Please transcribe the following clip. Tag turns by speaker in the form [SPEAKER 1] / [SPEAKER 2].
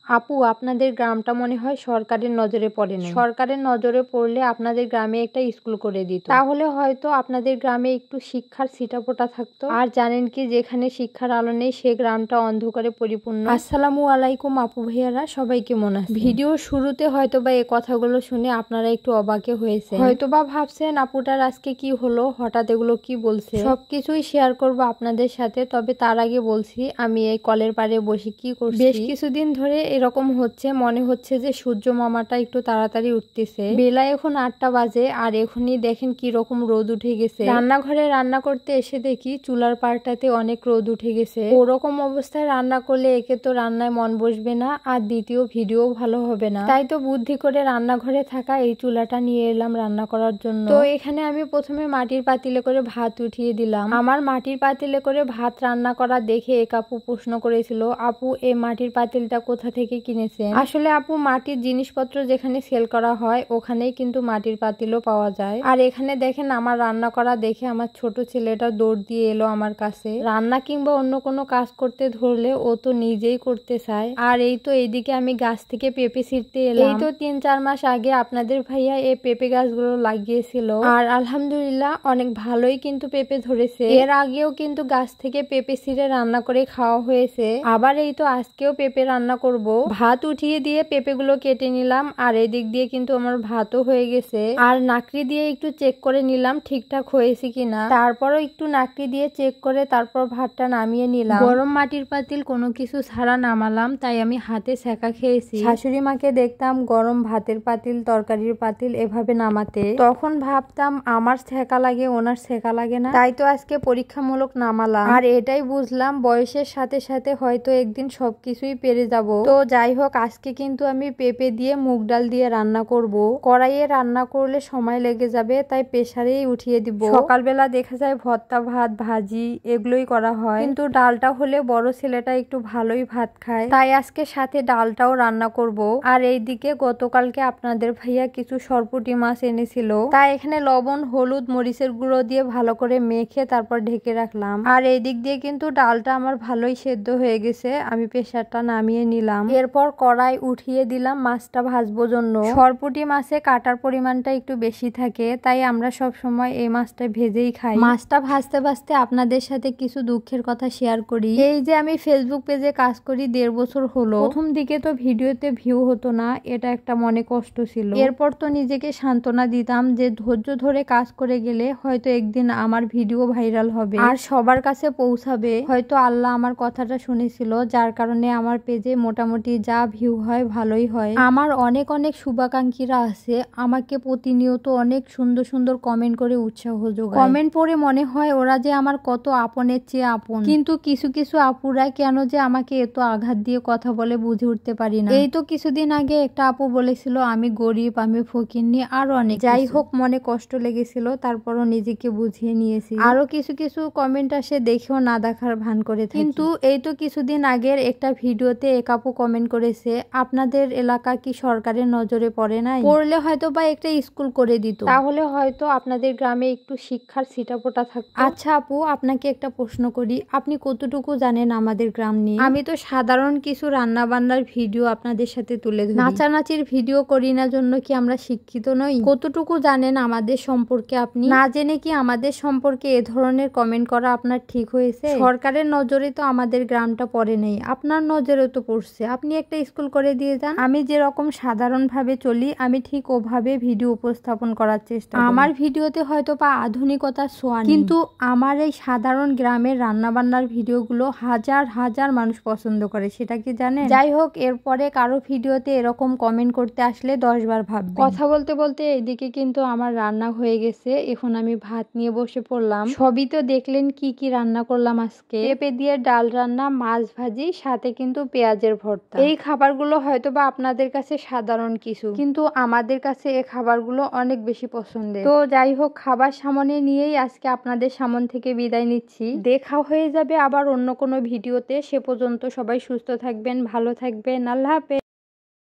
[SPEAKER 1] আপু, আপনাদের গ্রামটা মনে হয় সরকারের নজরে পড়ে না। সরকারের নজরে পড়লে আপনাদের গ্রামে একটা স্কুল করে দিত, তাহলে হয়তো আপনাদের গ্রামে একটু শিক্ষার ছিটাফোঁটা থাকতো। আর জানেন কি, যেখানে শিক্ষার আলো নেই সে গ্রামটা অন্ধকারে পরিপূর্ণ। আসসালামু আলাইকুম আপু ভাইয়ারা, সবাই কেমন আছেন? ভিডিও শুরুতে হয়তোবা এই কথাগুলো শুনে আপনারা একটু অবাকে হয়েছে, হয়তোবা ভাবছেন আপুটার আজকে কি হলো, হঠাৎ এগুলো কি বলছে। সবকিছুই শেয়ার করব আপনাদের সাথে। তবে তার আগে বলছি, আমি এই কলের পাড়ে বসে কি করছি। বেশ কিছুদিন ধরে এরকম হচ্ছে, মনে হচ্ছে যে সূর্য মামাটা একটু তাড়াতাড়ি উঠতেছে। বেলা এখন 8টা বাজে, আর এখনই দেখেন কি রকম রোদ উঠে গেছে। রান্নাঘরে রান্না করতে এসে দেখি চুলার পাড়টাতে অনেক রোদ উঠে গেছে। ওরকম অবস্থায় রান্না করলে একে তো রান্নায় মন বসবে না, আর দ্বিতীয় ভিডিও ভালো হবে না। তাই তো বুদ্ধি করে রান্নাঘরে থাকা এই চুলাটা নিয়ে এলাম রান্না করার জন্য। তো এখানে আমি প্রথমে মাটির পাতিলে করে ভাত উঠিয়ে দিলাম। আমার মাটির পাতিলে করে ভাত রান্না করা দেখে এক আপু প্রশ্ন করেছিল, আপু এই মাটির পাতিলটা কোথা থেকে কিনেছেন? আসলে আপু, মাটির জিনিসপত্র যেখানে সেল করা হয় ওখানেই কিন্তু মাটির পাতিলও পাওয়া যায়। আর এখানে দেখেন আমার রান্না করা দেখে আমার ছোট ছেলেটা দৌড় দিয়ে এলো আমার কাছে। রান্না কিংবা অন্য কোনো কাজ করতে ধরলে ও তো নিজেই করতে চায়। আর এই তো এইদিকে আমি গাছ থেকে পেঁপে ছিঁড়তে এলাম। এই তো 3-4 মাস আগে আপনাদের ভাইয়া এই পেঁপে গাছগুলো লাগিয়েছিল, আর আলহামদুলিল্লাহ অনেক ভালোই কিন্তু পেঁপে ধরেছে। এর আগেও কিন্তু গাছ থেকে পেঁপে ছিঁড়ে রান্না করে খাওয়া হয়েছে। আবার এই তো আজকেও পেঁপে রান্না করব। ভাত উঠিয়ে দিয়ে পেঁপেগুলো কেটে নিলাম, আর এদিক দিয়ে কিন্তু আমার ভাতও হয়ে গেছে। আর নাকড়ি দিয়ে একটু চেক করে নিলাম ঠিকঠাক হয়েছে কিনা। তারপরও একটু নাকড়ি দিয়ে চেক করে তারপর ভাতটা নামিয়ে নিলাম। গরম মাটির পাতিল কোনো কিছু ছাড়া নামালাম, তাই আমি হাতে সেকা খেয়েছি। শাশুড়ি মাকে দেখতাম গরম ভাতের পাতিল, তরকারির পাতিল এভাবে নামাতে, তখন ভাবতাম আমার সেকা লাগে ওনার সেকা লাগে না। তাই তো আজকে পরীক্ষামূলক নামালাম, আর এটাই বুঝলাম বয়সের সাথে সাথে হয়তো একদিন সবকিছুই পেরে যাব। তো যাই হোক, আজকে কিন্তু আমি পেঁপে দিয়ে মুগ ডাল দিয়ে রান্না করব। কড়াইয়ে রান্না করলে সময় লেগে যাবে, তাই প্রেসারেই উঠিয়ে দিব। সকালবেলা দেখা যায় ভর্তা, ভাত, ভাজি এগুলোই করা হয়, কিন্তু ডালটা হলে বড় ছেলেটা একটু ভালোই ভাত খায়, তাই আজকে সাথে ডালটাও রান্না করব। আর এইদিকে গতকালকে আপনাদের ভাইয়া কিছু সরপুঁটি মাছ এনেছিল, তাই এখানে লবণ, হলুদ, মরিচের গুঁড়ো দিয়ে ভালো করে মেখে তারপর ঢেকে রাখলাম। আর এই দিক দিয়ে কিন্তু ডালটা আমার ভালোই সেদ্ধ হয়ে গেছে, আমি প্রেসারটা নামিয়ে নিলাম। এরপর কড়াই উঠিয়ে দিলাম মাছটা ভাজবো জন্য। সরপুঁটি মাছে কাটার পরিমাণটা একটু বেশি থাকে, তাই আমরা সব সময় এই মাছটা ভেজেই খাই। মাছটা ভাজতে ভাজতে আপনাদের সাথে কিছু দুঃখের কথা শেয়ার করি। এই যে আমি ফেসবুক পেজে কাজ করি 1.5 বছর হলো। প্রথম দিকে তো ভিডিওতে ভিউ হতো না, এটা একটা মনে কষ্ট ছিল। এরপর তো নিজেকে সান্ত্বনা দিতাম যে ধৈর্য ধরে কাজ করে গেলে হয়তো একদিন আমার ভিডিও ভাইরাল হবে আর সবার কাছে পৌঁছাবে। হয়তো আল্লাহ আমার কথাটা শুনেছিল, যার কারণে আমার পেজে মোটামুটি যা ভিউ হয় ভালোই হয়। আমার অনেক অনেক শুভাকাঙ্ক্ষীরা আছে, আমাকে প্রতিনিয়ত অনেক সুন্দর সুন্দর কমেন্ট করে উৎসাহ যোগায়। কমেন্ট পড়ে মনে হয় ওরা যে আমার কত আপনের চেয়ে আপন। কিন্তু কিছু কিছু আপুরা কেন যে আমাকে এত আঘাত দিয়ে কথা বলে বুঝে উঠতে পারি না। এই তো কিছুদিন আগে একটা আপু বলেছিল আমি গরিব, আমি ফকিন্নি, আরো অনেক। যাই হোক, মনে কষ্ট লেগেছিল, তারপরও নিজেকে বুঝিয়ে নিয়েছি। আরো কিছু কিছু কমেন্ট আসে, দেখেও না দেখার ভান করে থাকি। কিন্তু এই তো কিছুদিন আগের একটা ভিডিওতে এক আপু কমেন্ট করেছে, আপনাদের এলাকা কি সরকারের নজরে পড়ে নাই? পড়লে হয়তো বা একটা স্কুল করে দিত, তাহলে হয়তো আপনাদের গ্রামে একটু শিক্ষার ছিটাফোঁটা থাকতো। আচ্ছা আপু, আপনাকে একটা প্রশ্ন করি, আপনি কতটুকু জানেন আমাদের গ্রাম নিয়ে? আমি তো সাধারণ কিছু রান্না বান্নার ভিডিও আপনাদের সাথে তুলে ধরি, নাচানাচির ভিডিও করি না জন্য কি আমরা শিক্ষিত নই? কতটুকু জানেন আমাদের সম্পর্কে আপনি? না জেনে কি আমাদের সম্পর্কে এ ধরনের কমেন্ট করা আপনার ঠিক হয়েছে? সরকারের নজরে তো আমাদের গ্রামটা পড়ে নেই, আপনার নজরে তো পড়ছে, আপনি একটা স্কুল করে দিয়ে যান। আমি যেরকম সাধারণ ভাবে চলি আমি ঠিক ওভাবে ভিডিও উপস্থাপন করার চেষ্টা করি। আমার ভিডিওতে হয়তো বা আধুনিকতার ছোঁয়া নেই, কিন্তু আমার এই সাধারণ গ্রামের রান্না বান্নার ভিডিওগুলো হাজার হাজার মানুষ পছন্দ করে, সেটা কি জানেন? যাই হোক, এরপরে কারো ভিডিওতে এরকম কমেন্ট করতে আসলে 10 বার ভাববেন। কথা বলতে বলতে এদিকে কিন্তু আমার রান্না হয়ে গেছে, এখন আমি ভাত নিয়ে বসে পড়লাম। সবই তো দেখলেন কি কি রান্না করলাম আজকে। পেঁপে দিয়ে ডাল রান্না, মাছ ভাজি, সাথে কিন্তু পেঁয়াজের ভর্তা। এই খাবারগুলো হয়তো বা আপনাদের কাছে সাধারণ কিছু, কিন্তু আমাদের কাছে এই খাবারগুলো অনেক বেশি পছন্দের। তো যাই হোক, খাবার সামনে নিয়েই আজকে আপনাদের সামন থেকে বিদায় নিচ্ছি। দেখা হয়ে যাবে আবার অন্য কোনো ভিডিওতে। সে পর্যন্ত সবাই সুস্থ থাকবেন, ভালো থাকবেন। আল্লাহ হাফেজ।